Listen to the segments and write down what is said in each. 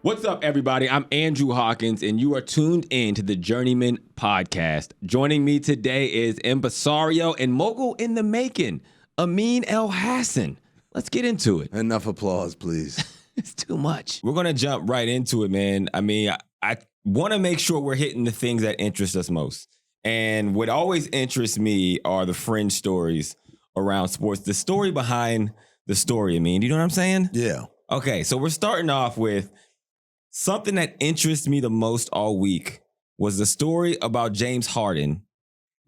What's up, everybody? I'm Andrew Hawkins, and you are tuned in to the Journeymen podcast. Joining me today is impresario and mogul in the making, Amin Elhassan. Let's get into it. Enough applause, please. It's too much. We're going to jump right into it, man. I mean, I want to make sure we're hitting the things that interest us most. And what always interests me are the fringe stories around sports, the story behind the story. I mean, you know what I'm saying? Yeah. Okay, so we're starting off with something that interests me the most all week was the story about James Harden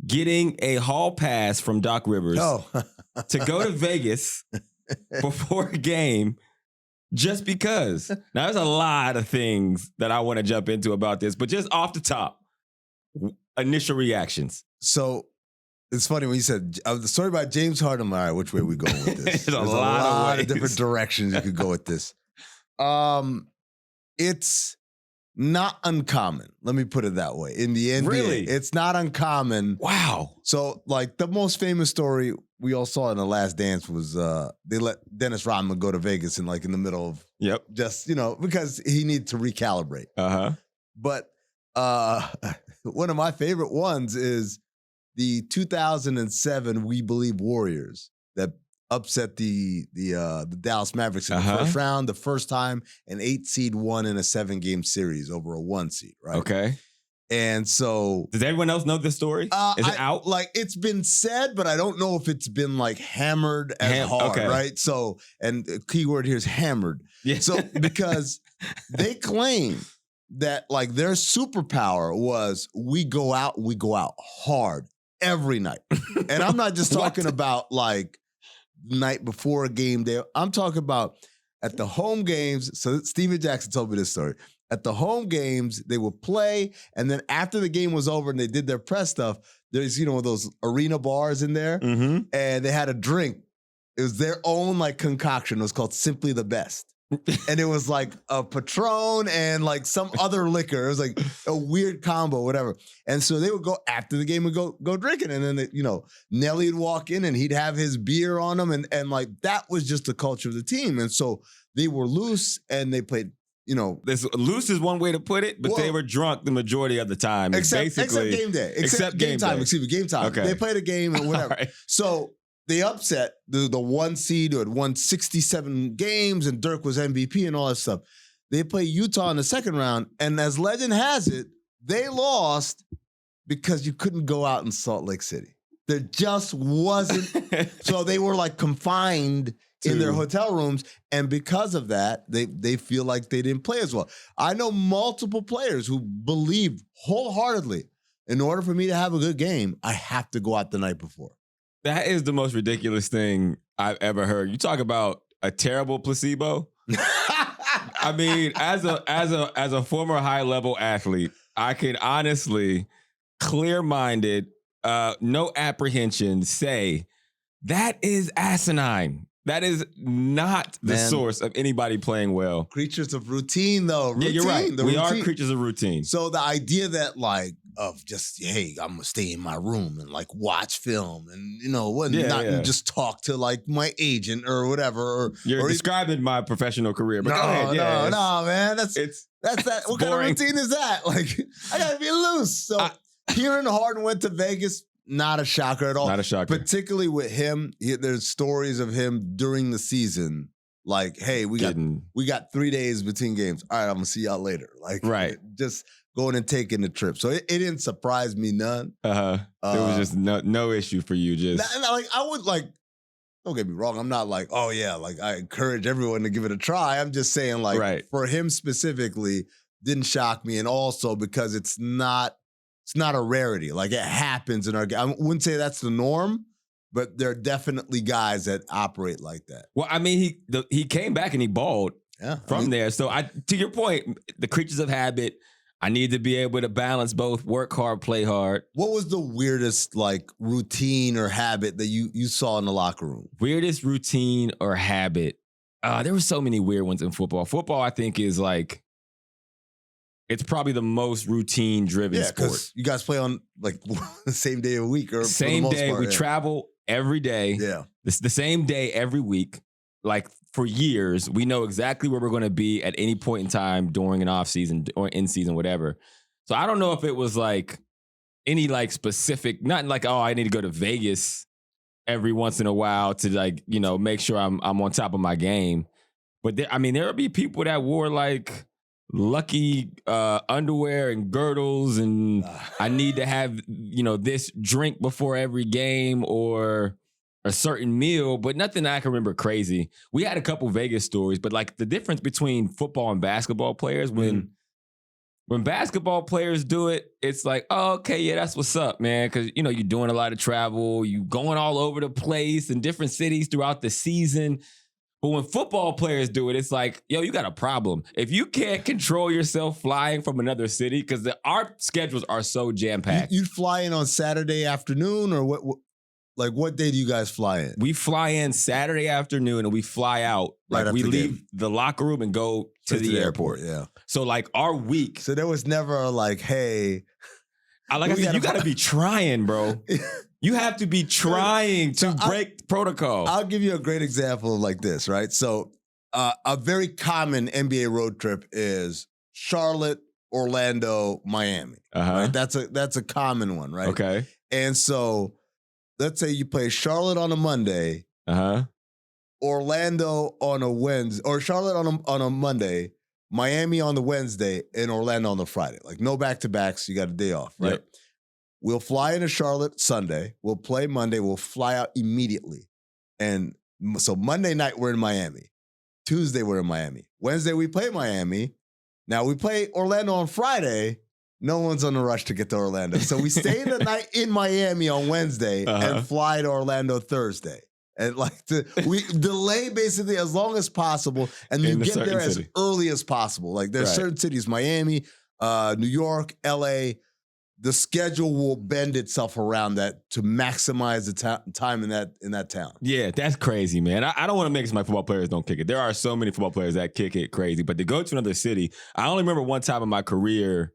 getting a hall pass from Doc Rivers to go to Vegas before a game just because. Now, there's a lot of things that I want to jump into about this, but just off the top, initial reactions. So it's funny when you said the story about James Harden. I'm like, all right, which way are we going with this? There's a lot of different directions you could go with this. It's not uncommon. Let me put it that way. In the NBA, Really? It's not uncommon. Wow. So, like, the most famous story we all saw in The Last Dance was they let Dennis Rodman go to Vegas in the middle of just, because he needed to recalibrate. Uh-huh. But one of my favorite ones is the 2007 We Believe Warriors that upset the Dallas Mavericks in the first round, the first time an 8 seed won in a 7-game series over a 1 seed, right? Okay. And so, does everyone else know this story? Is it out? It's been said, but I don't know if it's been hammered as hard, right? So, and the key word here is hammered. Yeah. So, because they claim that their superpower was we go out hard every night. And I'm not just talking about night before a game day. I'm talking about at the home games. So Steven Jackson told me this story. At the home games, they would play, and then after the game was over and they did their press stuff, there's, those arena bars in there, and they had a drink. It was their own concoction. It was called Simply the Best. And it was a Patron and some other liquor. It was a weird combo, whatever. And so they would go after the game and go drinking. And then, Nelly would walk in and he'd have his beer on him. And that was just the culture of the team. And so they were loose and they played, This loose is one way to put it, but they were drunk the majority of the time. Except game day. Except game time. Day. Excuse me, game time. Okay. They played a game and whatever. Right. So they upset the 1 seed who had won 67 games and Dirk was MVP and all that stuff. They play Utah in the second round, and as legend has it, they lost because you couldn't go out in Salt Lake City. There just wasn't. So they were confined in their hotel rooms, and because of that, they feel like they didn't play as well. I know multiple players who believe wholeheartedly, in order for me to have a good game, I have to go out the night before. That is the most ridiculous thing I've ever heard. You talk about a terrible placebo. I mean, as a former high-level athlete, I can honestly, clear-minded, no apprehension, say that is asinine. That is not the source of anybody playing well. Creatures of routine, though. Yeah, you're right. We are creatures of routine. So the idea that of just, hey, I'm gonna stay in my room and watch film and just talk to my agent or whatever. You're describing my professional career, but no, man. That's that. What kind of routine is that? I gotta be loose. So hearing Harden went to Vegas, not a shocker at all. Not a shocker. Particularly with him, there's stories of him during the season. Hey, we got 3 days between games. All right, I'm gonna see y'all later. Right. Just going and taking the trip. So it didn't surprise me none. There was just no issue for you. Just I would don't get me wrong. I'm not I encourage everyone to give it a try. I'm just saying for him specifically, didn't shock me. And also because it's not a rarity. It happens in our game. I wouldn't say that's the norm, but there are definitely guys that operate like that. Well, I mean, he came back and he balled from there. So to your point, the creatures of habit, I need to be able to balance both work hard, play hard. What was the weirdest routine or habit that you saw in the locker room? Weirdest routine or habit? There were so many weird ones in football. Football, I think, is it's probably the most routine-driven sport. Because you guys play on the same day of the week, or same day. We travel every day. Yeah, the same day every week. like for years, we know exactly where we're going to be at any point in time during an off season or in season, whatever. So I don't know if it was like any like specific, not like, oh, I need to go to Vegas every once in a while to like, you know, make sure I'm on top of my game. But there would be people that wore like lucky underwear and girdles and I need to have, you know, this drink before every game or a certain meal, but nothing I can remember crazy. We had a couple Vegas stories, but like the difference between football and basketball players, when basketball players do it, it's like, oh, okay, yeah, that's what's up, man. Because, you know, you're doing a lot of travel, you going all over the place in different cities throughout the season. But when football players do it, it's like, yo, you got a problem. If you can't control yourself flying from another city, because our schedules are so jam-packed. You fly in on Saturday afternoon or what? Like, what day do you guys fly in? We fly in Saturday afternoon and we fly out. Like, we leave the locker room and go to the airport. Yeah. So, like, our week. So there was never like, hey. I said, you got to be trying, bro. You have to be trying to break protocol. I'll give you a great example of like this, right? So a very common NBA road trip is Charlotte, Orlando, Miami. Right? That's a common one, right? Okay. And so let's say you play Charlotte on a Monday, Orlando on a Wednesday, or Charlotte on a Monday, Miami on the Wednesday, and Orlando on the Friday. Like no back-to-backs, you got a day off, right? Yep. We'll fly into Charlotte Sunday. We'll play Monday. We'll fly out immediately. And so Monday night, we're in Miami. Tuesday, we're in Miami. Wednesday, we play Miami. Now, we play Orlando on Friday. No one's on the rush to get to Orlando. So we stay the night in Miami on Wednesday and fly to Orlando Thursday. And like we delay basically as long as possible. And you get there as early as possible. Like there's certain cities, Miami, New York, LA. The schedule will bend itself around that to maximize the time in that town. Yeah, that's crazy, man. I don't want to make it so my football players don't kick it. There are so many football players that kick it crazy, but to go to another city, I only remember one time in my career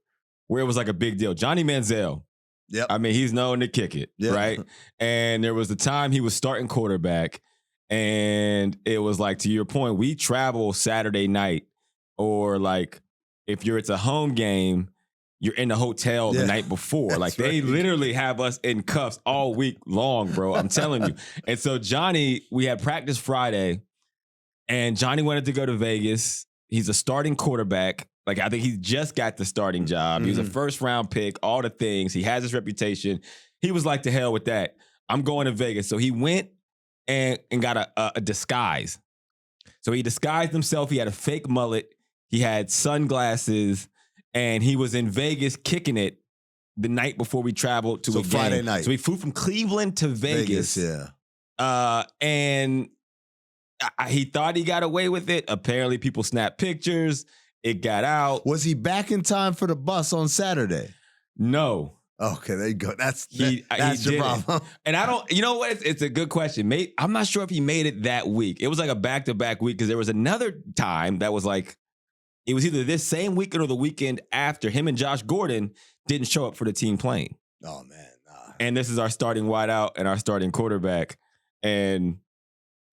where it was like a big deal. Johnny Manziel. Yep. I mean, he's known to kick it, right? And there was the time he was starting quarterback, and it was like, to your point, we travel Saturday night, or like if it's a home game, you're in the hotel the night before. Like they literally have us in cuffs all week long, bro. I'm telling you. And so Johnny, we had practice Friday and Johnny wanted to go to Vegas. He's a starting quarterback. Like I think he just got the starting job. He was a first round pick, all the things. He has his reputation. He was like, to hell with that. I'm going to Vegas. So he went and got a disguise. So he disguised himself. He had a fake mullet. He had sunglasses. And he was in Vegas kicking it the night before we traveled to a game. Friday night. So we flew from Cleveland to Vegas. And he thought he got away with it. Apparently, people snapped pictures. It got out. Was he back in time for the bus on Saturday? No. Okay, there you go. That's your problem. And I don't, you know what? It's a good question. I'm not sure if he made it that week. It was like a back-to-back week because there was another time that was like, it was either this same weekend or the weekend after. Him and Josh Gordon didn't show up for the team playing. Oh, man. Nah. And this is our starting wideout and our starting quarterback. And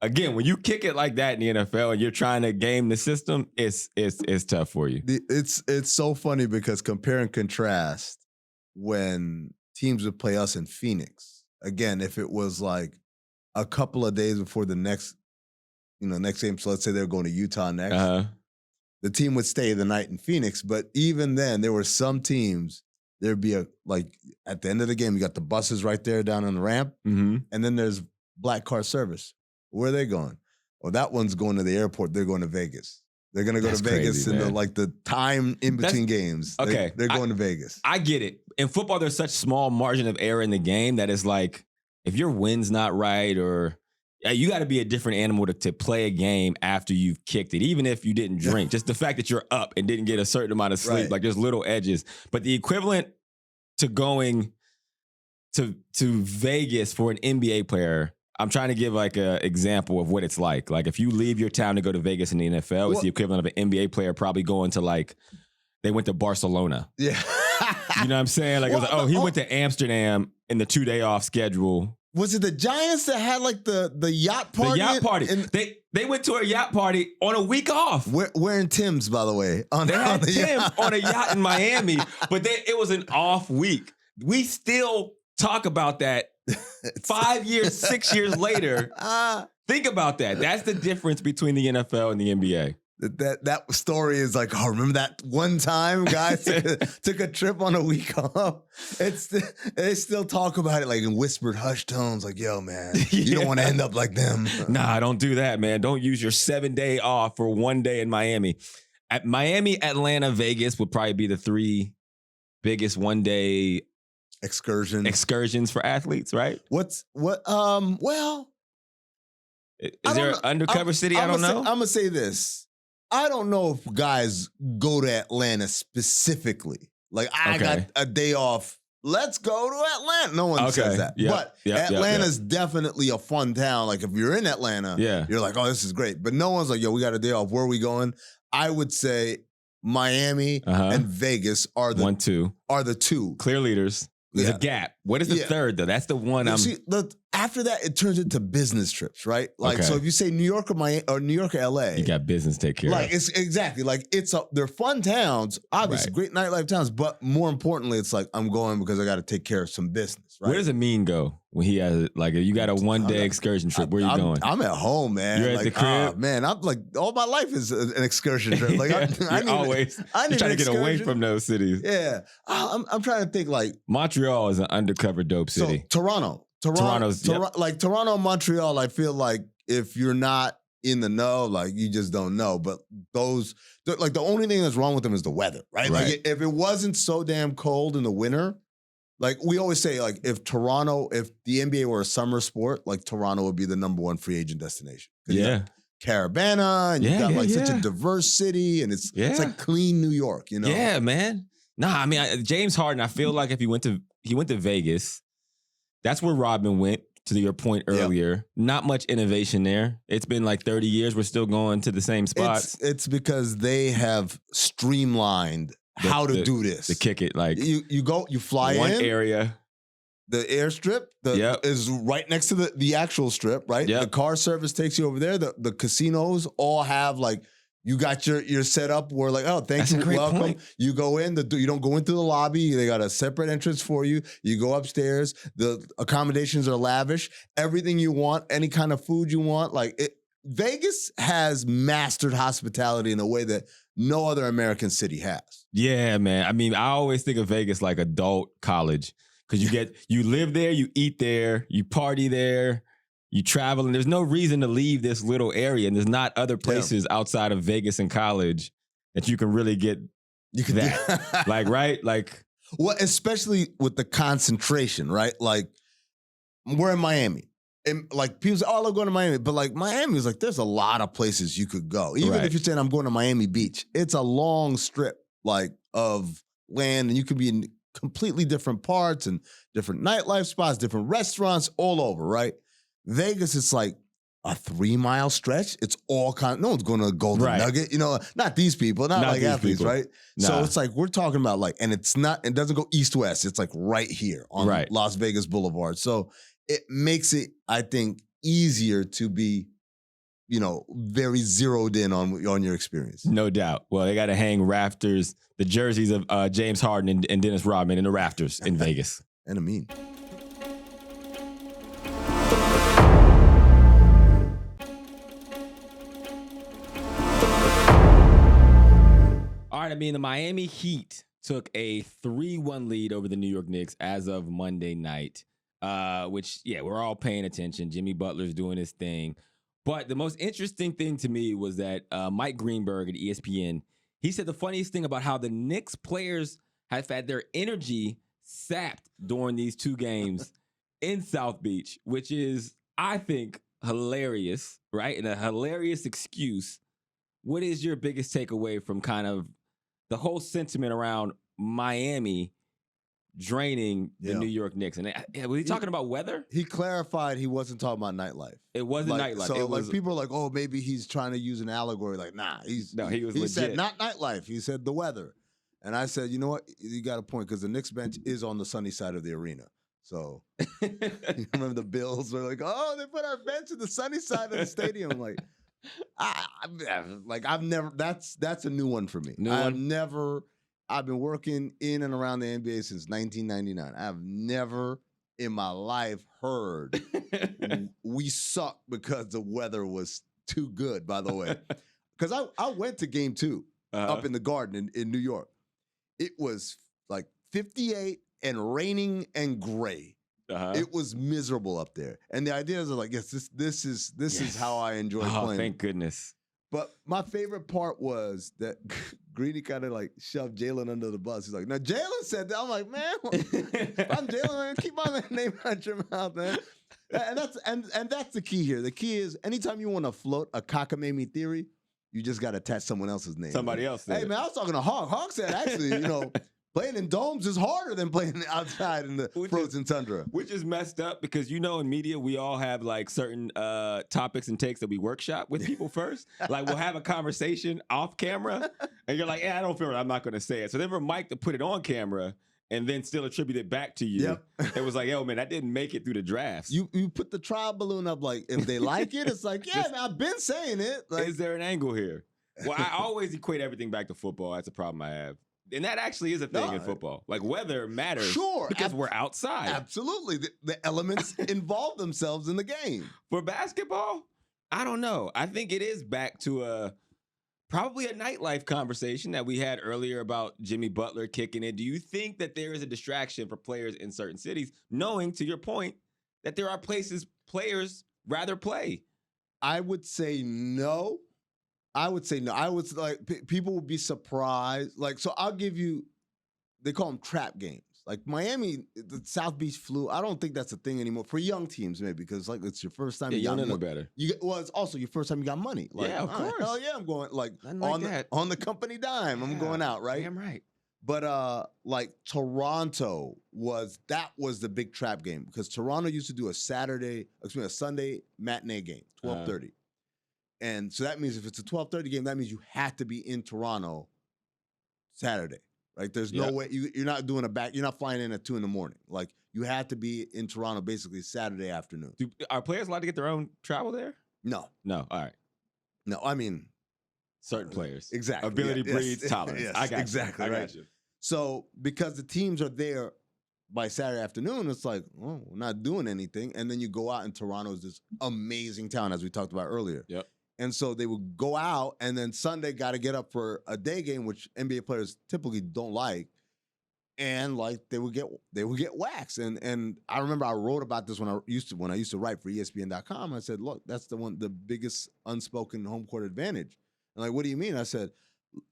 again, when you kick it like that in the NFL and you're trying to game the system, it's tough for you. It's so funny because compare and contrast when teams would play us in Phoenix. Again, if it was like a couple of days before the next game, so let's say they're going to Utah next. The team would stay the night in Phoenix, but even then, there were some teams, there'd be at the end of the game, you got the buses right there down on the ramp, and then there's black car service. Where are they going? Well, that one's going to the airport. They're going to Vegas. They're going to go to Vegas in the time in between games. Okay. They're going to Vegas. I get it. In football, there's such small margin of error in the game that it's like, if your wind's not right or... you got to be a different animal to play a game after you've kicked it, even if you didn't drink. Just the fact that you're up and didn't get a certain amount of sleep, like there's little edges. But the equivalent to going to Vegas for an NBA player, I'm trying to give like an example of what it's like. Like if you leave your town to go to Vegas in the NFL, it's the equivalent of an NBA player probably going to like, they went to Barcelona. Yeah. You know what I'm saying? Like, it was like, he went to Amsterdam in the 2-day off schedule. Was it the Giants that had like the yacht party? The yacht party. They went to a yacht party on a week off. Wearing Tim's, by the way. They had Tim on a yacht in Miami, but it was an off week. We still talk about that 5 years, 6 years later. Think about that. That's the difference between the NFL and the NBA. That story is like, oh, remember that one time guys took a trip on a week off? They still talk about it like in whispered hush tones, like, yo, man, you don't want to end up like them. Nah, don't do that, man. Don't use your 7-day off for 1 day in Miami. At Miami, Atlanta, Vegas would probably be the 3 biggest 1-day excursions for athletes, right? Well, is there an undercover city? I don't know. I'm gonna say this. I don't know if guys go to Atlanta specifically. Like, I got a day off. Let's go to Atlanta. No one says that. But Atlanta's definitely a fun town. Like, if you're in Atlanta, you're like, oh, this is great. But no one's like, yo, we got a day off. Where are we going? I would say Miami and Vegas are the 2 clear leaders. There's a gap. What is the third, though? That's the one after that, it turns into business trips, right? Like, so if you say New York or Miami or New York or LA, you got business to take care of. It's exactly like they're fun towns, obviously great nightlife towns, but more importantly, it's like I'm going because I got to take care of some business. Right? Where does Amin go when he has like you got a 1-day excursion trip? Where are you going? I'm at home, man. You're at the crib, man. I'm like all my life is an excursion trip. Like I need trying to get away from those cities. Yeah, I'm trying to think like Montreal is an undercover dope city. So Toronto's like Toronto, Montreal. I feel like if you're not in the know, like you just don't know. But like the only thing that's wrong with them is the weather, right? Like if it wasn't so damn cold in the winter, like we always say, like if the NBA were a summer sport, like Toronto would be the #1 free agent destination. Yeah. Caravana, and you got like such a diverse city, and it's like clean New York, you know? Yeah, man. Nah, I mean James Harden. I feel like if he went to Vegas, that's where Rodman went. To your point earlier, not much innovation there. It's been like 30 years. We're still going to the same spots. It's because they have streamlined how to do this. To kick it, like you fly one in area. The airstrip is right next to the actual strip, right? The car service takes you over there. The casinos all have like, you got your setup where like, oh, thank you, welcome. Point. You go in, you don't go into the lobby. They got a separate entrance for you. You go upstairs. The accommodations are lavish. Everything you want, any kind of food you want. Like Vegas has mastered hospitality in a way that no other American city has. Yeah, man. I mean, I always think of Vegas like adult college because you live there, you eat there, you party there. You travel, and there's no reason to leave this little area, and there's not other places outside of Vegas and college that you can really get that. Like, right? Like, well, especially with the concentration, right? Like, we're in Miami. And like people say, oh, I'm going to Miami. But like Miami is like, there's a lot of places you could go. Even if you're saying I'm going to Miami Beach, it's a long strip like of land, and you could be in completely different parts and different nightlife spots, different restaurants all over, right? Vegas, it's like a 3-mile stretch. It's all no one's going to a Golden Nugget, you know, not these people, not like athletes, people. Right? Nah. So it's like, we're talking about like, and it doesn't go east-west. It's like right here on Las Vegas Boulevard. So it makes it, I think, easier to be, you know, very zeroed in on your experience. No doubt. Well, they got to hang rafters, the jerseys of James Harden and Dennis Rodman in the rafters in Vegas. And Amin. All right, I mean, the Miami Heat took a 3-1 lead over the New York Knicks as of Monday night, which, we're all paying attention. Jimmy Butler's doing his thing. But the most interesting thing to me was that Mike Greenberg at ESPN, he said the funniest thing about how the Knicks players have had their energy sapped during these 2 games in South Beach, which is, I think, hilarious, right? And a hilarious excuse. What is your biggest takeaway from kind of the whole sentiment around Miami draining the New York Knicks? And was he talking about weather? He clarified he wasn't talking about nightlife. It wasn't nightlife. So like people are like, oh, maybe he's trying to use an allegory. Like, nah, he legit. Said not nightlife. He said the weather. And I said, you know what? You got a point, because the Knicks bench is on the sunny side of the arena. So you remember the Bills were like, oh, they put our bench in the sunny side of the stadium. Like, I've never. That's a new one for me. I've been working in and around the NBA since 1999. I've never in my life heard we suck because the weather was too good. By the way, because I went to Game 2 up in the Garden in New York. It was like 58 and raining and gray. It was miserable up there, and the idea is like, yes, this is how I enjoy playing. Thank goodness. But my favorite part was that Greedy kind of like shoved Jalen under the bus. He's like, "Now Jalen said that." I'm like, "Man, I'm Jalen, man. Keep my name out your mouth, man." And that's the key here. The key is anytime you want to float a cockamamie theory, you just got to attach someone else's name. Somebody else. Hey, man, I was talking to Hawk. Hawk said actually, playing in domes is harder than playing outside in the frozen tundra. Which is messed up because, in media, we all have like certain topics and takes that we workshop with people first. Like we'll have a conversation off camera and you're like, I don't feel it. I'm not going to say it. So then for Mike to put it on camera and then still attribute it back to you. Yep. It was like, yo, man, that didn't make it through the drafts. You put the trial balloon up like, if they like it, it's like, yeah, man, I've been saying it. Like, is there an angle here? Well, I always equate everything back to football. That's a problem I have. And that actually is a thing in football. Like weather matters. Sure. Because we're outside. Absolutely. The elements involve themselves in the game. For basketball, I don't know. I think it is back to probably a nightlife conversation that we had earlier about Jimmy Butler kicking it. Do you think that there is a distraction for players in certain cities, knowing, to your point, that there are places players rather play? I would say no. I would like people would be surprised. Like, so I'll give you, they call them trap games. Like Miami, the South Beach flu. I don't think that's a thing anymore for young teams, maybe because like it's your first time. Yeah, you got money. Better. It's also your first time you got money. Like, yeah, of course. Hell yeah, I'm going like on the company dime. I'm going out, right? Damn right. But like Toronto was the big trap game because Toronto used to do a Sunday matinee game, 12:30. And so that means if it's a 12:30 game, that means you have to be in Toronto Saturday. Right? There's no way you're not doing you're not flying in at 2 a.m. Like you had to be in Toronto basically Saturday afternoon. Are players allowed to get their own travel there? No. All right. No, I mean certain players. Exactly. Ability breeds tolerance. Yes, I got exactly. you. Right. I got you. So because the teams are there by Saturday afternoon, it's like, well, we're not doing anything. And then you go out and Toronto is this amazing town, as we talked about earlier. Yep. And so they would go out, and then Sunday got to get up for a day game, which NBA players typically don't like. And like they would get waxed. And I remember I wrote about this when I used to write for ESPN.com. I said, look, that's the biggest unspoken home court advantage. And like, what do you mean? I said,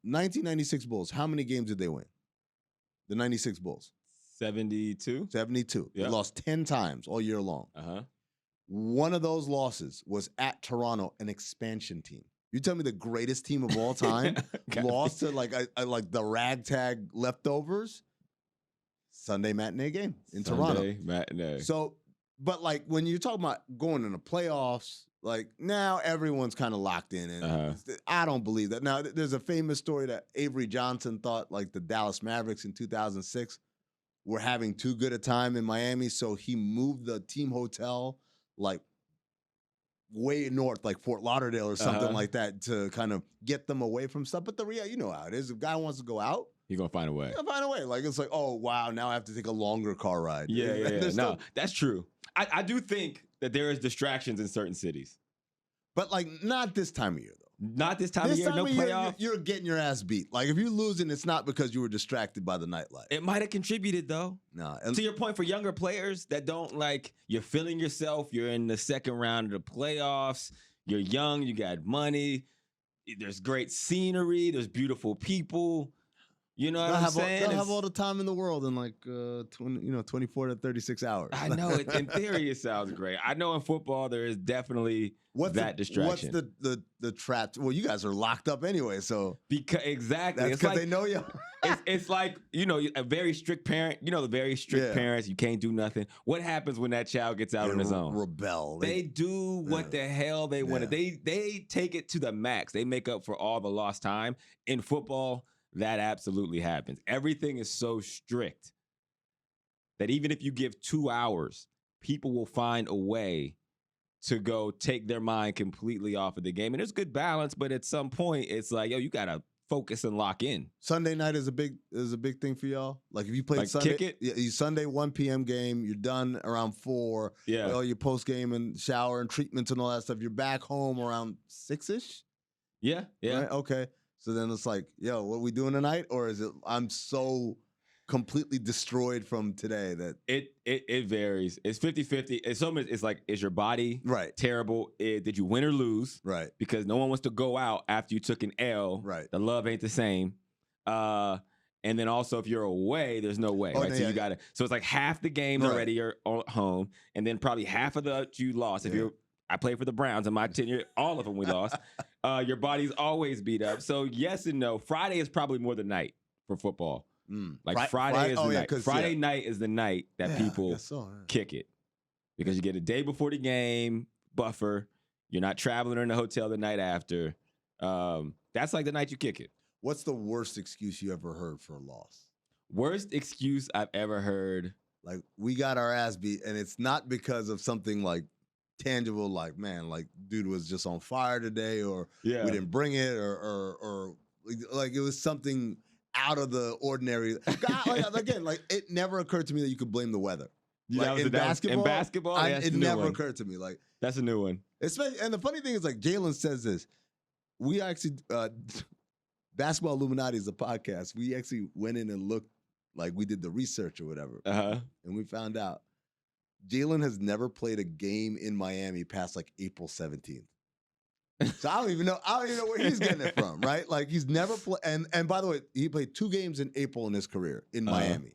1996 Bulls. How many games did they win? The 96 Bulls. 72. 72. Yep. They lost 10 times all year long. One of those losses was at Toronto, an expansion team. You tell me the greatest team of all time lost to like the ragtag leftovers? Sunday matinee game in Toronto. Sunday matinee. So, but like when you're talking about going in the playoffs, like now everyone's kind of locked in, and I don't believe that. Now there's a famous story that Avery Johnson thought like the Dallas Mavericks in 2006 were having too good a time in Miami, so he moved the team hotel like way north, like Fort Lauderdale or something like that, to kind of get them away from stuff. But the reality, you know how it is. If a guy wants to go out, you're going to find a way. He'll find a way. Like, it's like, oh, wow, now I have to take a longer car ride. Yeah. No, that's true. I do think that there is distractions in certain cities. But, like, not this time of year, though. Not this time of year, no playoff. You're getting your ass beat. Like, if you're losing, it's not because you were distracted by the nightlife. It might have contributed, though. No. To your point, for younger players that don't, like, you're feeling yourself, you're in the second round of the playoffs, you're young, you got money, there's great scenery, there's beautiful people. You know what I'm saying? They'll have all the time in the world in like 24 to 36 hours. I know. In theory, it sounds great. I know in football there is definitely distraction. What's the trap? Well, you guys are locked up anyway, so exactly. That's because they know you. It's like, a very strict parent. The very strict parents. You can't do nothing. What happens when that child gets out on his own? Rebel. They do what the hell they want. They take it to the max. They make up for all the lost time. In football, that absolutely happens. Everything is so strict that even if you give 2 hours, people will find a way to go take their mind completely off of the game. And there's good balance, but at some point, it's like, yo, you got to focus and lock in. Sunday night is a big thing for y'all. Like if you played Like Sunday, kick it? you Sunday 1 p.m. game, you're done around 4. Yeah. All your post game and shower and treatments and all that stuff. You're back home around 6ish. Yeah. Right? Okay. So then it's like, yo, what we doing tonight? Or is it I'm so completely destroyed from today that it varies. It's 50-50. It's like, is your body right? terrible? Did you win or lose? Right. Because no one wants to go out after you took an L. Right. The love ain't the same. And then also if you're away, there's no way. Oh, right? no, So yeah, you gotta. So it's like half the games right. already are at home, and then probably half of the you lost. If I played for the Browns in my tenure, all of them we lost. Your body's always beat up. So yes and no. Friday is probably more the night for football. Like Friday is the night. Friday night is the night that people kick it. Because you get a day before the game, buffer. You're not traveling in the hotel the night after. That's like the night you kick it. What's the worst excuse you ever heard for a loss? Worst excuse I've ever heard. Like, we got our ass beat, and it's not because of something like tangible, like, man, like, dude was just on fire today, or we didn't bring it, or like it was something out of the ordinary. God, again, like it never occurred to me that you could blame the weather. Like in basketball, it never occurred to me. Like that's a new one. Especially, and the funny thing is, like Jalen says this. We actually, Basketball Illuminati is a podcast. We actually went in and looked, like we did the research or whatever, and we found out Jalen has never played a game in Miami past like April 17th. So I don't even know where he's getting it from, right? Like he's never played. And by the way, he played 2 games in April in his career in Miami,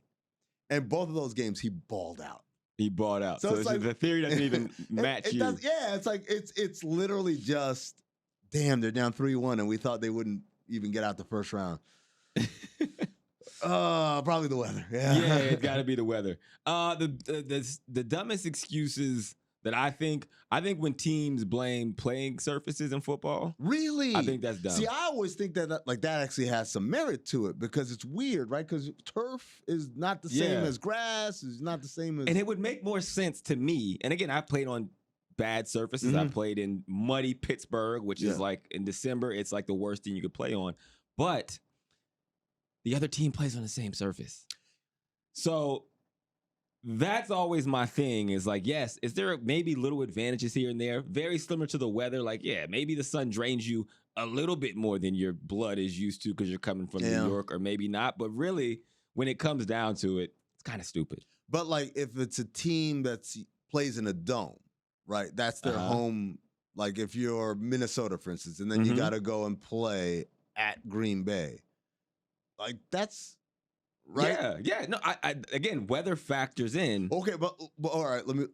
and both of those games he balled out. He balled out. So it's like, the theory doesn't even match you. It's like it's literally just, damn, they're down 3-1, and we thought they wouldn't even get out the first round. Probably the weather. Yeah, it's got to be the weather. The dumbest excuses that I think when teams blame playing surfaces in football. Really? I think that's dumb. See, I always think that actually has some merit to it because it's weird, right? Because turf is not the same as grass, is not the same as... And it would make more sense to me. And again, I played on bad surfaces. I played in muddy Pittsburgh, which is like in December, it's like the worst thing you could play on. But the other team plays on the same surface. So that's always my thing is like, yes, is there maybe little advantages here and there? Very similar to the weather. Like, yeah, maybe the sun drains you a little bit more than your blood is used to because you're coming from New York, or maybe not. But really, when it comes down to it, it's kind of stupid. But like if it's a team that plays in a dome, right? That's their home. Like if you're Minnesota, for instance, and then you got to go and play at Green Bay. Like that's... Right? Yeah. No, I again, weather factors in. Okay, but all right, let me.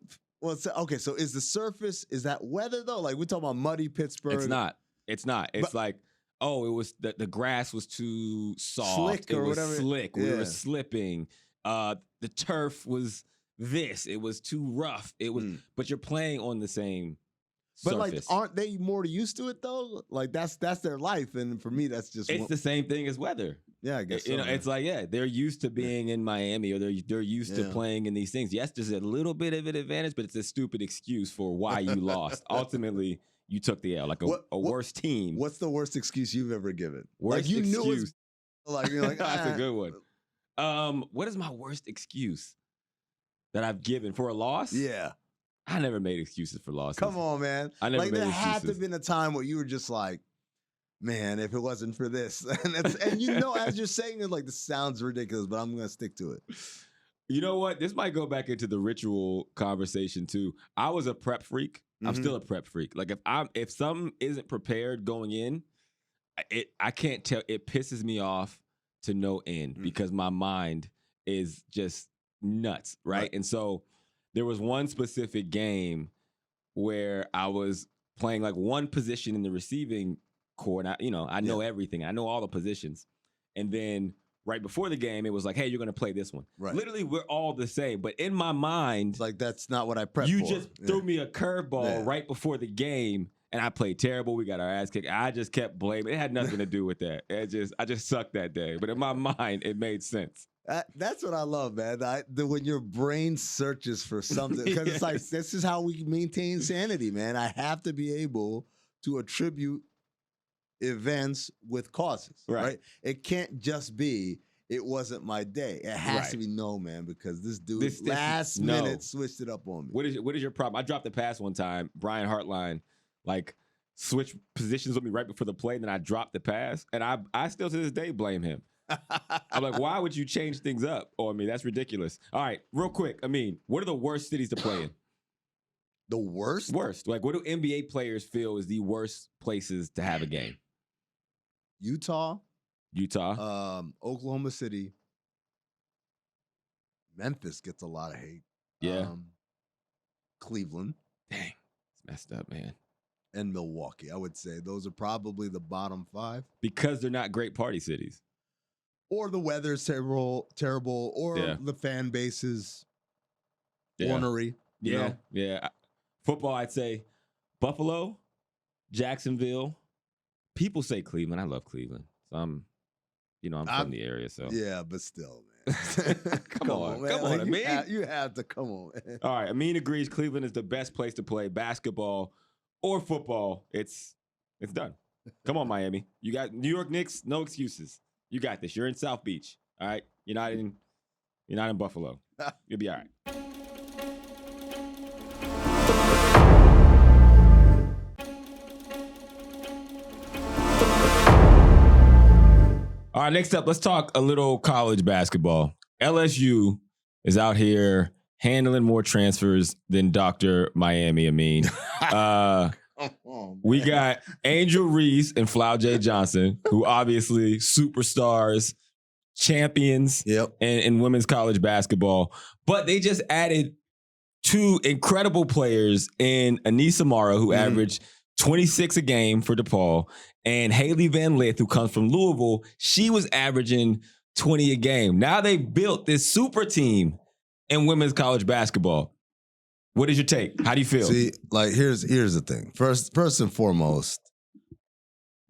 Well, okay. So is the surface, is that weather though? Like we're talking about muddy Pittsburgh. It's not. It's like, oh, it was the grass was too soft, slick or whatever. Slick. We were slipping. The turf was this. It was too rough. It was. But you're playing on the same. But surface. like, aren't they more used to it though? Like that's their life, and for me, that's just the same thing as weather. Yeah, I guess so, it's like they're used to being in Miami, or they're used to playing in these things. Yes, there's a little bit of an advantage, but it's a stupid excuse for why you lost. Ultimately, you took the L, like a worse team. What's the worst excuse you've ever given? Worst like you excuse. Knew it's, like you're like that's a good one. What is my worst excuse that I've given for a loss? Yeah. I never made excuses for losses. Come on, man. I never made excuses. There had to have been a time where you were just like, man, if it wasn't for this. and you know, as you're saying it, like, this sounds ridiculous, but I'm going to stick to it. You know what? This might go back into the ritual conversation, too. I was a prep freak. I'm still a prep freak. Like, if something isn't prepared going in, I can't tell. It pisses me off to no end because my mind is just nuts, right? And so there was one specific game where I was playing like one position in the receiving core. And I know everything. I know all the positions. And then right before the game, it was like, hey, you're going to play this one. Right. Literally, we're all the same. But in my mind, like, that's not what I prepped for. You just threw me a curveball right before the game, and I played terrible. We got our ass kicked. I just kept blaming. It had nothing to do with that. I just sucked that day. But in my mind, it made sense. That's what I love, man. When your brain searches for something, because it's like, this is how we maintain sanity, man. I have to be able to attribute events with causes, right? It can't just be, it wasn't my day. It has to be no, man, because this dude last minute switched it up on me. What is your problem? I dropped the pass one time. Brian Hartline, like, switched positions with me right before the play, and then I dropped the pass, and I still to this day blame him. I'm like, why would you change things up on me? That's ridiculous. All right, real quick. I mean, what are the worst cities to play in? The worst? Worst. Like, what do NBA players feel is the worst places to have a game? Utah. Oklahoma City. Memphis gets a lot of hate. Yeah. Cleveland. Dang. It's messed up, man. And Milwaukee. I would say those are probably the bottom 5. Because they're not great party cities. Or the weather's terrible, or the fan base is ornery. Yeah. Football, I'd say Buffalo, Jacksonville. People say Cleveland. I love Cleveland. So I'm from the area. So yeah, but still, man. come on, man. Come on, Amin. You have to come on, man. All right, Amin agrees. Cleveland is the best place to play basketball or football. It's done. Come on, Miami. You got New York Knicks. No excuses. You got this. You're in South Beach. All right. You're not in Buffalo. You'll be all right. All right, next up, let's talk a little college basketball. LSU is out here handling more transfers than Dr. Miami Amin. We got Angel Reese and Flau J. Johnson, who obviously superstars, champions in women's college basketball. But they just added 2 incredible players in Anissa Mara, who averaged 26 a game for DePaul, and Haley Van Lith, who comes from Louisville. She was averaging 20 a game. Now they built this super team in women's college basketball. What is your take? How do you feel? See, like here's the thing. First and foremost,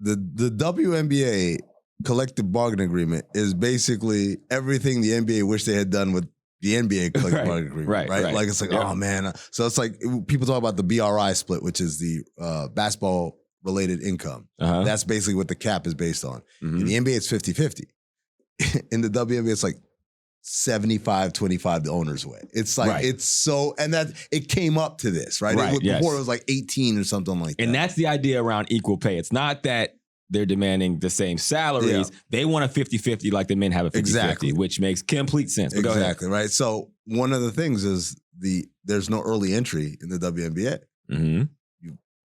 the WNBA collective bargaining agreement is basically everything the NBA wished they had done with the NBA collective bargaining agreement, right? Like it's like, oh man. So it's like people talk about the BRI split, which is the basketball related income. That's basically what the cap is based on. In the NBA, it's 50-50. In the WNBA, it's like 75-25 the owner's way. It's like it's so, and that it came up to this, right? Before it was like 18 or something like that. And that's the idea around equal pay. It's not that they're demanding the same salaries. They want a 50-50 like the men have a 50-50, which makes complete sense. But go ahead. Right? So one of the things is there's no early entry in the WNBA.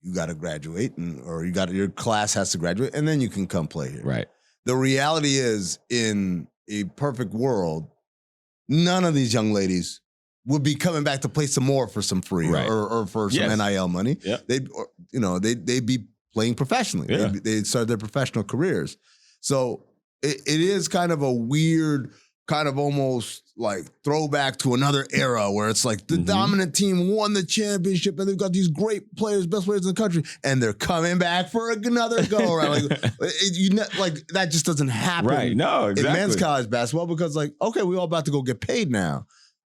You got to graduate, or your class has to graduate, and then you can come play here. Right. The reality is, in a perfect world, none of these young ladies would be coming back to play some more for some free or for some NIL money. They'd be playing professionally. They'd start their professional careers. So it is kind of a weird, kind of almost like throwback to another era where it's like the dominant team won the championship and they've got these great players, best players in the country, and they're coming back for another go around. Like that just doesn't happen. Right? No, exactly. In men's college basketball, because like, okay, we're all about to go get paid now.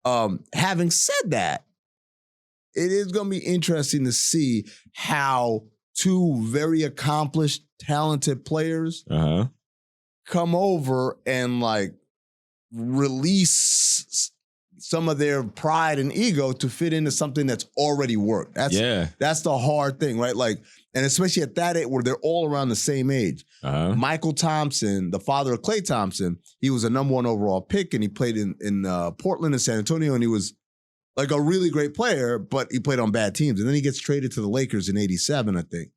Having said that, it is going to be interesting to see how 2 very accomplished, talented players come over and like release some of their pride and ego to fit into something that's already worked. That's the hard thing, right? Like, and especially at that age where they're all around the same age. Michael Thompson, the father of Klay Thompson, he was a number 1 overall pick, and he played in Portland and San Antonio, and he was like a really great player, but he played on bad teams. And then he gets traded to the Lakers in 87, I think.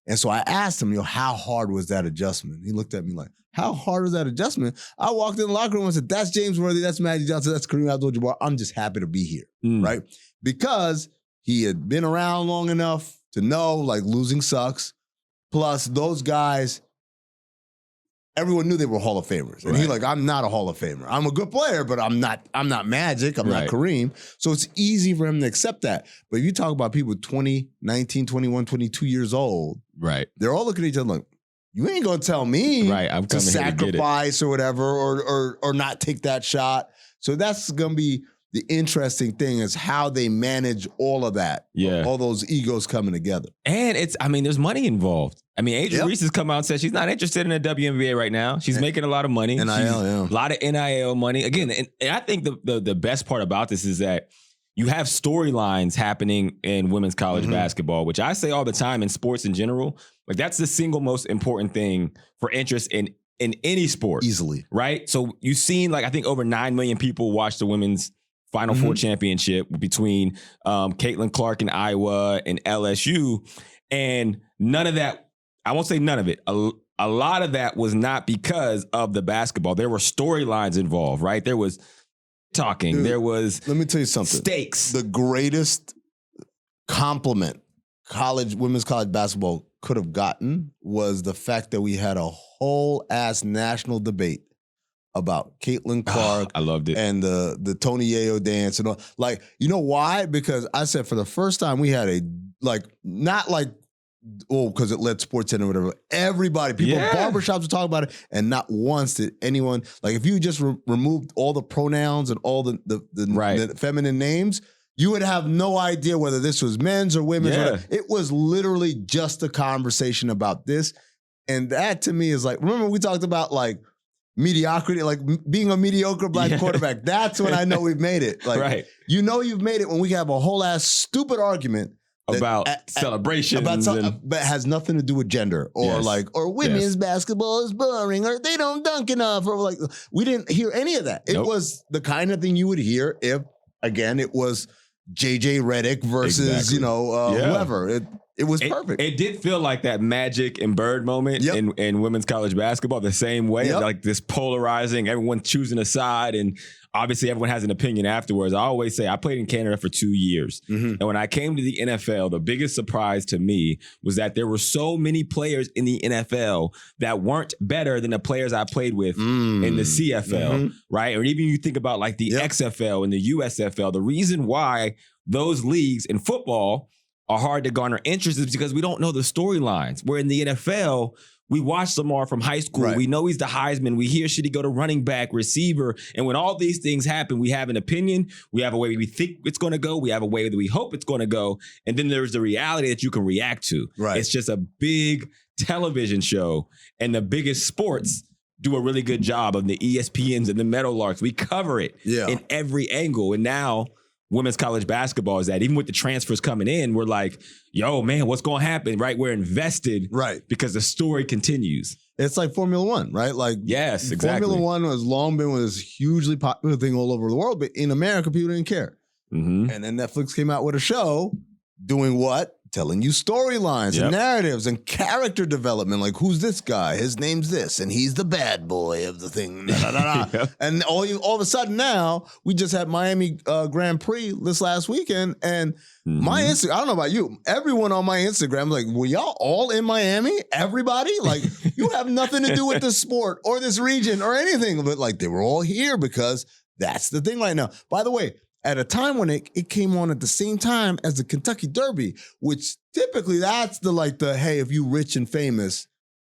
And so I asked him, how hard was that adjustment? He looked at me like, how hard was that adjustment? I walked in the locker room and said, that's James Worthy, that's Magic Johnson, that's Kareem Abdul-Jabbar. I'm just happy to be here, right? Because he had been around long enough to know, like, losing sucks. Plus, those guys, everyone knew they were Hall of Famers. And he's like, I'm not a Hall of Famer. I'm a good player, but I'm not Magic. I'm not Kareem. So it's easy for him to accept that. But if you talk about people 20, 19, 21, 22 years old, they're all looking at each other like, you ain't gonna tell me I'm to coming here to get it. sacrifice or whatever, or not take that shot. So that's gonna be the interesting thing is how they manage all of that. Yeah. All those egos coming together. And there's money involved. I mean, Adrian Reese has come out and said she's not interested in the WNBA right now. She's making a lot of money. NIL, a lot of NIL money. Again, and I think the best part about this is that you have storylines happening in women's college basketball, which I say all the time in sports in general. Like that's the single most important thing for interest in any sport. Easily. Right? So you've seen I think over 9 million people watch the women's Final Four championship between Caitlin Clark in Iowa and LSU. And none of that, I won't say none of it, a lot of that was not because of the basketball. There were storylines involved, right? There was talking. Dude, there was let me tell you something. Stakes. The greatest compliment women's college basketball could have gotten was the fact that we had a whole ass national debate about Caitlin Clark. I loved it. And the Tony Yayo dance and all. Like, you know why? Because I said for the first time we had because it led Sports Center or whatever. Everybody, people in barbershops would talk about it, and not once did anyone, if you just removed all the pronouns and all the feminine names, you would have no idea whether this was men's or women's. Yeah. It was literally just a conversation about this. And that to me is remember we talked about mediocrity, being a mediocre black quarterback. That's when I know we've made it. You know you've made it when we have a whole ass stupid argument about celebrations, but it has nothing to do with gender or women's basketball is boring or they don't dunk enough or we didn't hear any of that. It was the kind of thing you would hear if again it was JJ Redick versus whoever. It was perfect. It did feel like that Magic and Bird moment in women's college basketball the same way, like this polarizing, everyone choosing a side, and obviously everyone has an opinion afterwards. I always say I played in Canada for 2 years, and when I came to the NFL, the biggest surprise to me was that there were so many players in the NFL that weren't better than the players I played with in the CFL, right? Or even you think about the XFL and the USFL, the reason why those leagues in football are hard to garner interest is because we don't know the storylines. Where in the NFL, we watch Lamar from high school. Right. We know he's the Heisman. We hear should he go to running back, receiver. And when all these things happen, we have an opinion. We have a way we think it's going to go. We have a way that we hope it's going to go. And then there's the reality that you can react to. Right. It's just a big television show. And the biggest sports do a really good job of the ESPNs and the Meadowlarks. We cover it in every angle. And now women's college basketball is that even with the transfers coming in, we're like, yo, man, what's going to happen, right? We're invested because the story continues. It's like Formula One, right? Yes, exactly. Formula One has long been this hugely popular thing all over the world, but in America, people didn't care. And then Netflix came out with a show doing what? Telling you storylines and narratives and character development. Who's this guy? His name's this, and he's the bad boy of the thing. And all of a sudden now, we just had Miami Grand Prix this last weekend, and my Instagram, I don't know about you, everyone on my Instagram, were y'all all in Miami? Everybody? You have nothing to do with the sport or this region or anything, but they were all here because that's the thing right now. By the way, at a time when it came on at the same time as the Kentucky Derby, which typically that's the hey, if you rich and famous,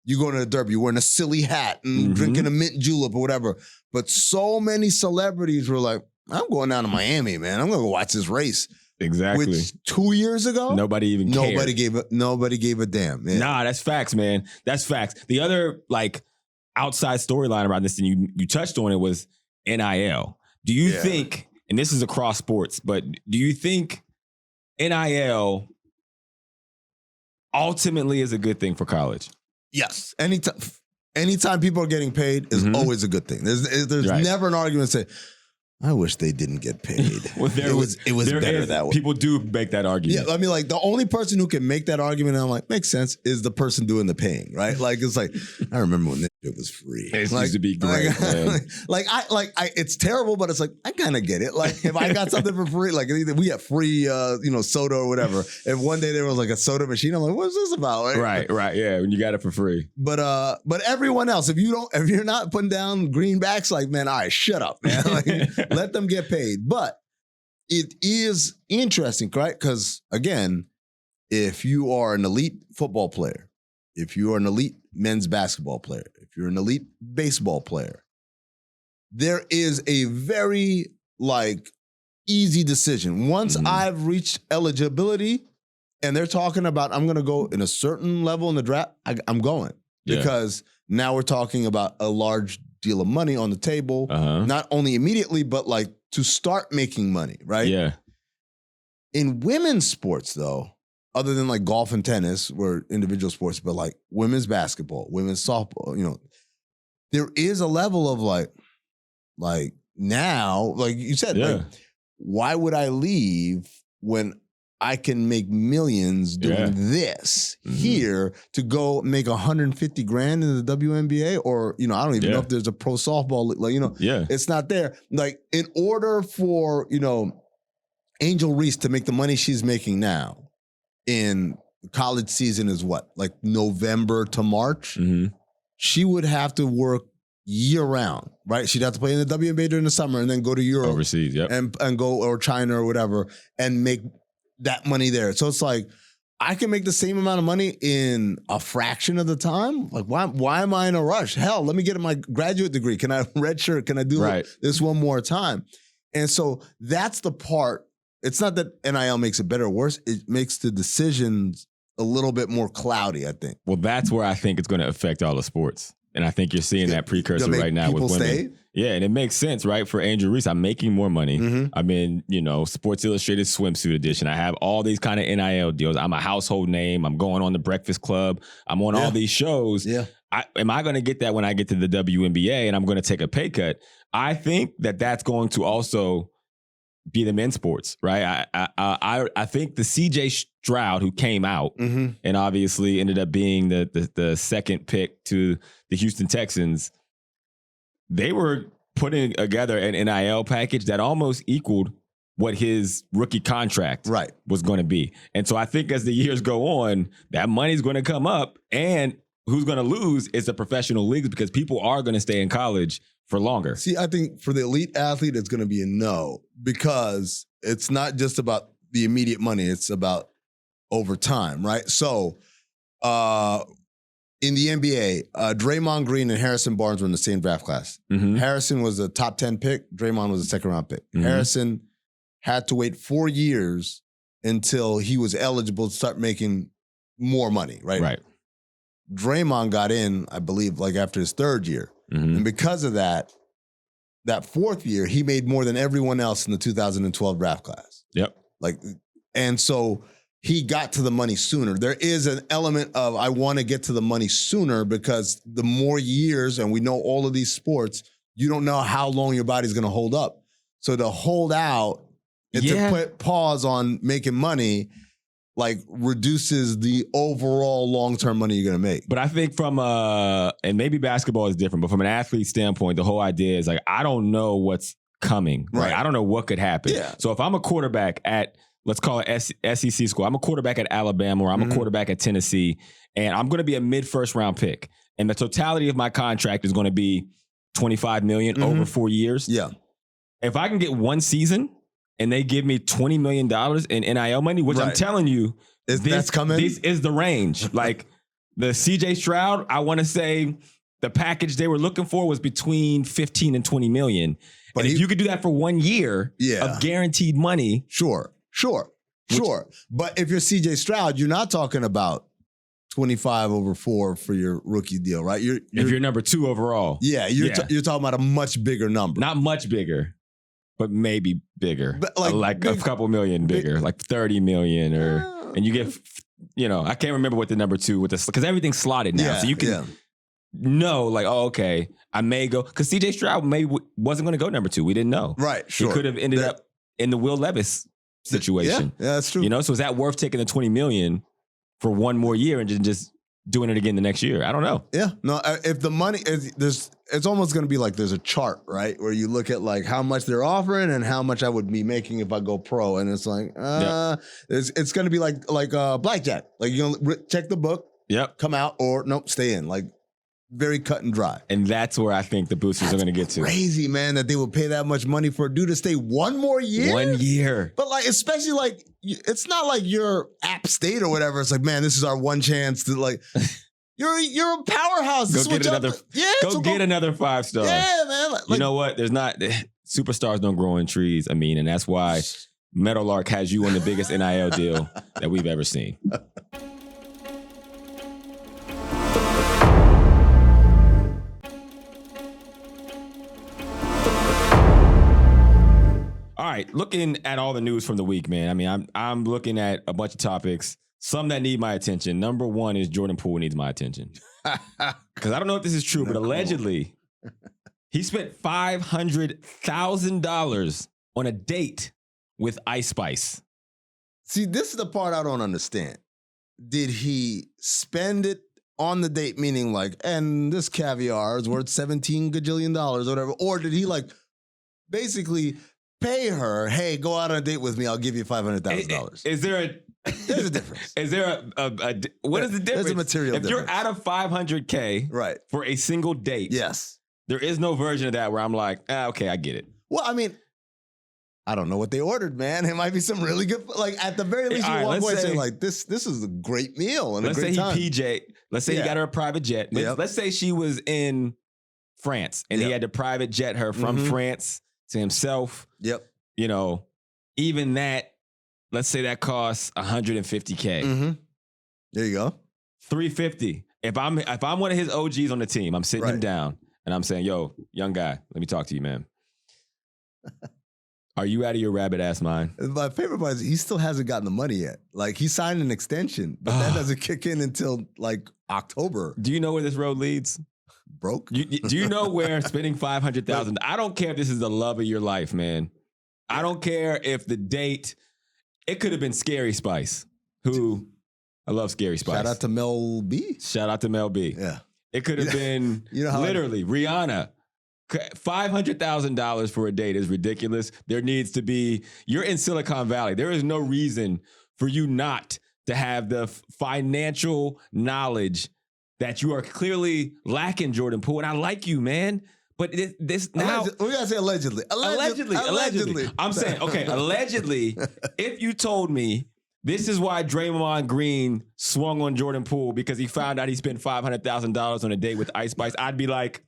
you go to the Derby, you're wearing a silly hat and drinking a mint julep or whatever. But so many celebrities were like, I'm going down to Miami, man. I'm going to go watch this race. Exactly. Which 2 years ago, nobody even cared. Nobody gave a damn. Yeah. Nah, that's facts, man. That's facts. The other outside storyline around this, and you touched on it, was NIL. Do you think, and this is across sports, but do you think NIL ultimately is a good thing for college? Yes. Anytime people are getting paid is always a good thing. There's never an argument to say, I wish they didn't get paid. Well, it was better that way. People do make that argument. Yeah, I mean, the only person who can make that argument, and I'm like, makes sense, is the person doing the paying, right? It's I remember when this shit was free. It used to be great, man. It's terrible, but it's I kind of get it. If I got something for free, either we get free, soda or whatever. If one day there was a soda machine, I'm like, what's this about? Right, yeah, when you got it for free. But everyone else, if you're not putting down greenbacks, man, all right, shut up, man. Let them get paid. But it is interesting, right? Because again, if you are an elite football player, if you are an elite men's basketball player, if you're an elite baseball player, there is a very easy decision. Once I've reached eligibility and they're talking about I'm going to go in a certain level in the draft, I'm going. Because now we're talking about a large deal of money on the table, not only immediately, but to start making money, right? Yeah. In women's sports, though, other than golf and tennis, where individual sports, but women's basketball, women's softball, there is a level of now, like you said, why would I leave when I can make millions doing this here to go make 150 grand in the WNBA? Or, I don't even know if there's a pro softball, it's not there. In order for, Angel Reese to make the money she's making now in college season is what? November to March? She would have to work year round, right? She'd have to play in the WNBA during the summer and then go to Europe. Overseas, and go, or China or whatever, and make that money there. So it's I can make the same amount of money in a fraction of the time. Why am I in a rush? Hell, let me get my graduate degree. Can I redshirt? Can I do this one more time? And so that's the part. It's not that NIL makes it better or worse. It makes the decisions a little bit more cloudy, I think. Well, that's where I think it's going to affect all the sports. And I think you're seeing that precursor right now with women. Stay? Yeah, and it makes sense, right? For Andrew Reese, I'm making more money. I'm in, Sports Illustrated swimsuit edition. I have all these kind of NIL deals. I'm a household name. I'm going on the Breakfast Club. I'm on all these shows. Am I going to get that when I get to the WNBA and I'm going to take a pay cut? I think that that's going to also be the men's sports, right? I think the CJ Stroud, who came out and obviously ended up being the second pick to the Houston Texans, they were putting together an NIL package that almost equaled what his rookie contract was going to be. And so I think as the years go on, that money's going to come up, and who's going to lose is the professional leagues, because people are going to stay in college for longer. See, I think for the elite athlete, it's going to be a no, because it's not just about the immediate money. It's about over time, right? So in the NBA, Draymond Green and Harrison Barnes were in the same draft class. Harrison was a top 10 pick. Draymond was a second round pick. Harrison had to wait 4 years until he was eligible to start making more money, right? Right. Draymond got in, I believe, after his third year. And because of that fourth year, he made more than everyone else in the 2012 draft class. And so he got to the money sooner. There is an element of, I want to get to the money sooner, because the more years, and we know all of these sports, you don't know how long your body's going to hold up. So to hold out and to put pause on making money, reduces the overall long-term money you're going to make. But I think from and maybe basketball is different, but from an athlete standpoint, the whole idea is I don't know what's coming, right? I don't know what could happen. So if I'm a quarterback at, let's call it SEC school, I'm a quarterback at Alabama, or I'm a quarterback at Tennessee, and I'm going to be a mid-first round pick, and the totality of my contract is going to be $25 million over 4 years. If I can get one season and they give me $20 million in NIL money, which I'm telling you, that's coming. This is the range. The CJ Stroud, I want to say the package they were looking for was between 15 and 20 million. But if you could do that for 1 year of guaranteed money. Sure. But if you're CJ Stroud, you're not talking about 25 over 4 for your rookie deal, right? If you're number 2 overall. You're talking about a much bigger number. Not much bigger, but maybe bigger. But a couple million bigger, 30 million, and you get, I can't remember what the number 2 with this, because everything's slotted now. So you can know, okay, I may go, because CJ Stroud wasn't going to go number 2. We didn't know. Right, sure. He could have ended up in the Will Levis situation. Yeah, that's true. So is that worth taking the 20 million for 1 more year and just doing it again the next year? I don't know. Yeah. No, if the money is, it's almost going to be there's a chart, right? Where you look at how much they're offering and how much I would be making if I go pro. And it's it's going to be like blackjack. You're going to check the book, come out, or nope, stay in. Very cut and dry. And that's where I think the boosters are going to get to. Crazy, man, that they would pay that much money for a dude to stay 1 more year. 1 year. But especially it's not like you're App State or whatever. It's man, this is our one chance to You're a powerhouse. Go get another. Get another 5-star. Yeah, man. You know what? There's not superstars don't grow in trees. I mean, and that's why Meadowlark has you on the biggest NIL deal that we've ever seen. All right, looking at all the news from the week, man. I mean, I'm looking at a bunch of topics. Some that need my attention. Number one is Jordan Poole needs my attention. Because I don't know if this is true, but allegedly, he spent $500,000 on a date with Ice Spice. See, this is the part I don't understand. Did he spend it on the date, meaning like, and this caviar is worth $17 gajillion or whatever, or did he like basically pay her, hey, go out on a date with me, I'll give you $500,000? Is there There's a difference. Is there what is the difference? There's a material if difference. You're out of $500K right. for a single date. Yes. There is no version of that where I'm like, okay, I get it. Well, I mean, I don't know what they ordered, man. It might be some really good, like at the very least, you want to say like this is a great meal and a great time. Let's say he got her a private jet. Let's say she was in France and he had to private jet her from France to himself. Yep. You know, even that, let's say that costs $150K. There you go. $350. If I'm one of his OGs on the team, I'm sitting him down and I'm saying, yo, young guy, let me talk to you, man. Are you out of your rabbit ass mind? My favorite part is he still hasn't gotten the money yet. Like he signed an extension, but that doesn't kick in until like October. Do you know where this road leads? Broke. Do you know where spending $500,000? I don't care if this is the love of your life, man. I don't care if the date. It could have been Scary Spice, who I love Scary Spice. Shout out to Mel B. Shout out to Mel B. Yeah. It could have been literally Rihanna. $500,000 for a date is ridiculous. There needs to be, you're in Silicon Valley. There is no reason for you not to have the financial knowledge that you are clearly lacking, Jordan Poole. And I like you, man. But this now... we got to say allegedly. Allegedly. I'm saying, okay, allegedly, if you told me this is why Draymond Green swung on Jordan Poole because he found out he spent $500,000 on a date with Ice Spice, I'd be like,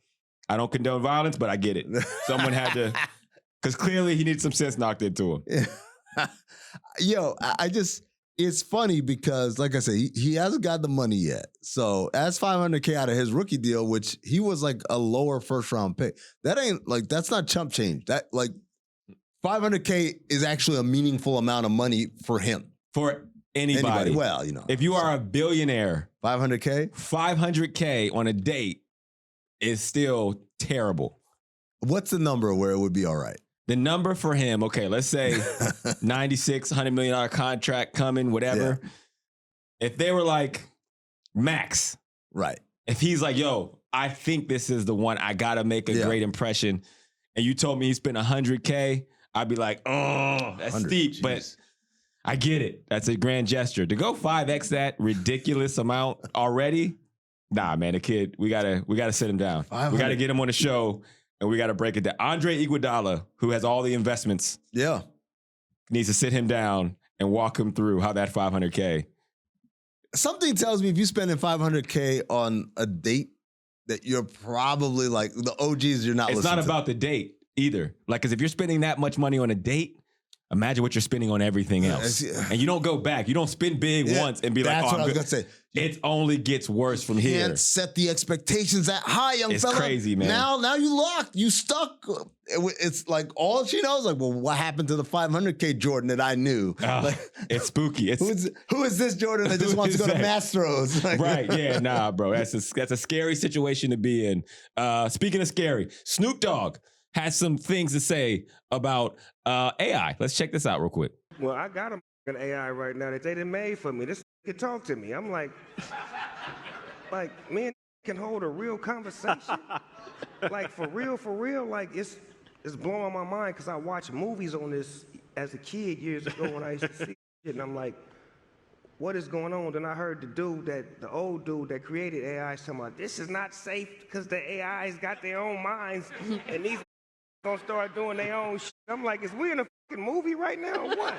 I don't condone violence, but I get it. Someone had to... Because clearly he needs some sense knocked into him. Yo, it's funny because, like I said, he hasn't got the money yet. So that's $500K out of his rookie deal, which he was like a lower first round pick. That ain't like, that's not chump change. That like $500K is actually a meaningful amount of money for him. For anybody. Well, you know. If you are a billionaire, $500K on a date is still terrible. What's the number where it would be all right? The number for him, okay, let's say $100 million contract coming, whatever. Yeah. If they were like, max. Right. If he's like, yo, I think this is the one, I got to make a great impression. And you told me he spent $100K, I'd be like, oh, that's steep. Geez. But I get it. That's a grand gesture. To go 5X that ridiculous amount already, nah, man, the kid, we gotta sit him down. We got to get him on the show. And we got to break it down. Andre Iguodala, who has all the investments, needs to sit him down and walk him through how that $500K. Something tells me if you're spending $500K on a date, that you're probably like the OGs. You're not. It's not about the date either. Like, because if you're spending that much money on a date, imagine what you're spending on everything else. And you don't go back. You don't spend big once and be like, that's what I was going to say. It only gets worse from here. You can't set the expectations that high, young fella. It's crazy, man. Now you locked. You stuck. It's like all she knows, like, well, what happened to the $500K Jordan that I knew? Like, it's spooky. Who is this Jordan that just wants to go to Mastro's? Like, right, yeah, nah, bro. That's a scary situation to be in. Speaking of scary, Snoop Dogg has some things to say about AI. Let's check this out real quick. Well, I got an AI right now that they done made for me. This can talk to me. I'm like me and can hold a real conversation. Like for real. Like it's blowing my mind because I watched movies on this as a kid years ago when I used to see it, and I'm like, what is going on? Then I heard the old dude that created AI talking about this is not safe because the AI's got their own minds and these gonna start doing their own shit. I'm like, is we in a fucking movie right now or what?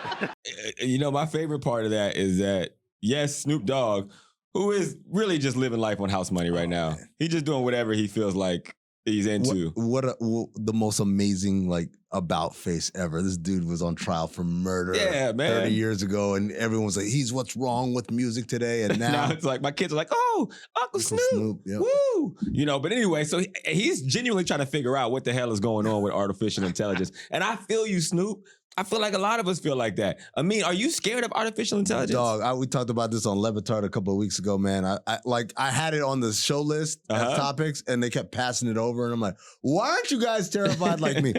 You know, my favorite part of that is that, yes, Snoop Dogg, who is really just living life on house money right now. Man. He's just doing whatever he feels like he's into. What the most amazing like about face ever. This dude was on trial for murder 30 years ago, and everyone was like, he's what's wrong with music today. And now it's like my kids are like, oh, Uncle Snoop. Yep. Woo. But anyway, so he's genuinely trying to figure out what the hell is going on with artificial intelligence. And I feel you, Snoop. I feel like a lot of us feel like that. I mean, are you scared of artificial intelligence? Dog, we talked about this on Le Batard a couple of weeks ago, man. I had it on the show list as topics, and they kept passing it over, and I'm like, why aren't you guys terrified like me?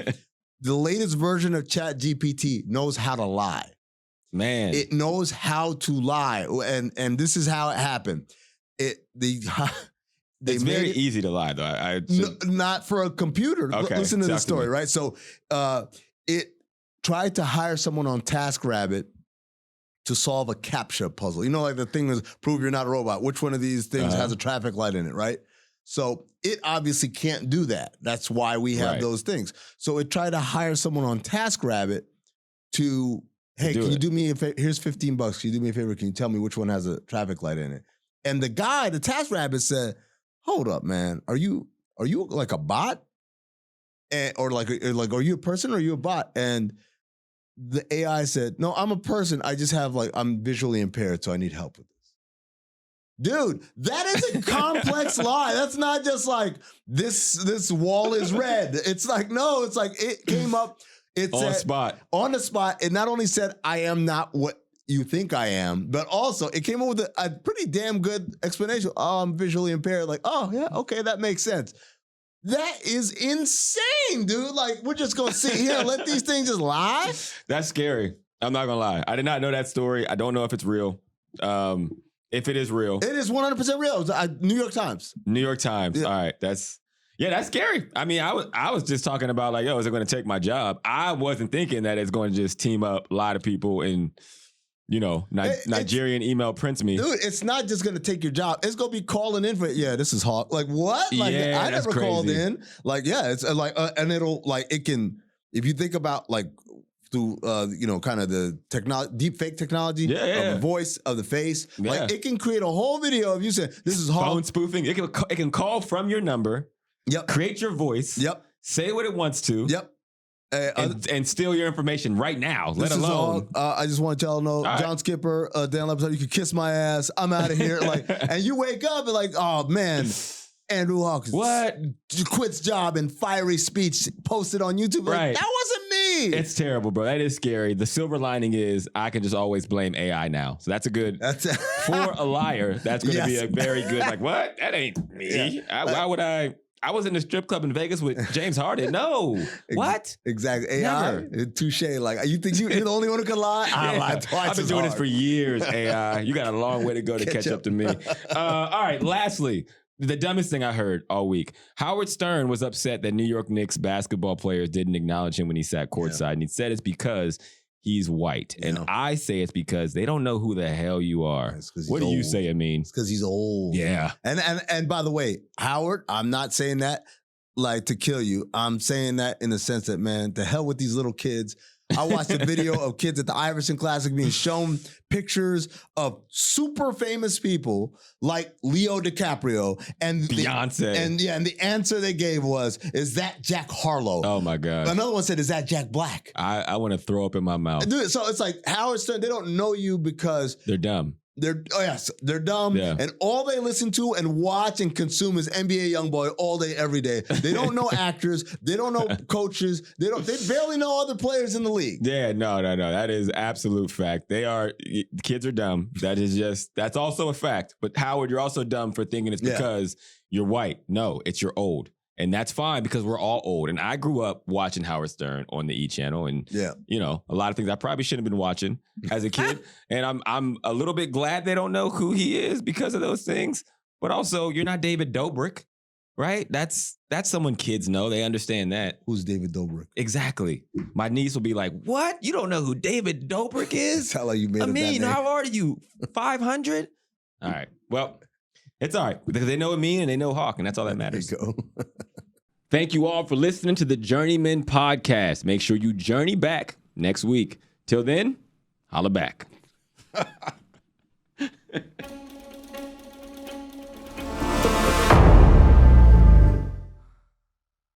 The latest version of ChatGPT knows how to lie. Man. It knows how to lie, and this is how it happened. It's very easy to lie, though. Not for a computer. Okay, Listen to the story, right? So it tried to hire someone on TaskRabbit to solve a CAPTCHA puzzle. You know, like the thing is, prove you're not a robot. Which one of these things has a traffic light in it, right? So it obviously can't do that. That's why we have those things. So it tried to hire someone on TaskRabbit to, hey, can you do me a favor? Here's $15. Can you do me a favor? Can you tell me which one has a traffic light in it? And the guy, the TaskRabbit said, hold up, man. Are you like a bot? Or are you a person or are you a bot? And the AI said, no, I'm a person. I just have I'm visually impaired, so I need help with this. Dude, that is a complex lie. That's not just like this wall is red. It's like, no, it's like it came up. It on said, on the spot. It not only said, I am not what you think I am, but also it came up with a pretty damn good explanation. Oh, I'm visually impaired. Like, oh, yeah, okay, that makes sense. That is insane, dude. Like, we're just going to sit here and let these things just lie? That's scary. I'm not going to lie. I did not know that story. I don't know if it's real. If it is real. It is 100% real. New York Times. New York Times. Yeah. All right. That's scary. I mean, I was just talking about like, yo, is it going to take my job? I wasn't thinking that it's going to just team up, lie to people and, Nigerian email prints me. Dude, it's not just going to take your job. It's going to be calling in for, this is Hawk. Like, what? Like, I never called in. Like, it's like, and it'll, like, it can, if you think about, like, through, kind of the deep fake technology of the voice, of the face, like, it can create a whole video of you saying, this is Hawk. Phone spoofing. It can call from your number. Yep. Create your voice. Yep. Say what it wants to. Yep. And steal your information right now, let alone. I just want to tell John Skipper, Dan Le Batard, you can kiss my ass. I'm out of here. Like, and you wake up and like, oh man, Andrew Hawkins, what? Quits job and fiery speech posted on YouTube. Like, that wasn't me. It's terrible, bro. That is scary. The silver lining is I can just always blame AI now. So that's a good for a liar. That's going to be a very good. Like, what? That ain't me. Yeah. Why would I? I was in the strip club in Vegas with James Harden. No. What? Exactly. AI, touche. Like, you think you're the only one who can lie? I lied twice. I've been doing this for years, AI. You got a long way to go to catch up to me. All right, lastly, the dumbest thing I heard all week. Howard Stern was upset that New York Knicks basketball players didn't acknowledge him when he sat courtside. And he said it's because he's white. And I say it's because they don't know who the hell you are. What do you say, Amin? It's because he's old. Yeah. And by the way, Howard, I'm not saying that like to kill you. I'm saying that in the sense that, man, the hell with these little kids. I watched a video of kids at the Iverson Classic being shown pictures of super famous people like Leo DiCaprio and Beyonce. And the answer they gave was, is that Jack Harlow? Oh my God. Another one said, is that Jack Black? I want to throw up in my mouth. Dude, so it's like Howard Stern, they don't know you because they're dumb. They're dumb, and all they listen to and watch and consume is NBA YoungBoy all day, every day. They don't know actors, they don't know coaches, they barely know other players in the league. Yeah, no. That is absolute fact. Kids are dumb. That's also a fact. But Howard, you're also dumb for thinking it's because you're white. No, it's you're old. And that's fine because we're all old. And I grew up watching Howard Stern on the E! Channel. And, a lot of things I probably shouldn't have been watching as a kid. And I'm a little bit glad they don't know who he is because of those things. But also, you're not David Dobrik, right? That's someone kids know. They understand that. Who's David Dobrik? Exactly. My niece will be like, what? You don't know who David Dobrik is? Tell her you made Amin, how old are you? 500? All right. Well, it's all right because they know Amin and they know Hawk, and that's all that matters. There you go. Thank you all for listening to the Journeymen podcast. Make sure you journey back next week. Till then, holla back.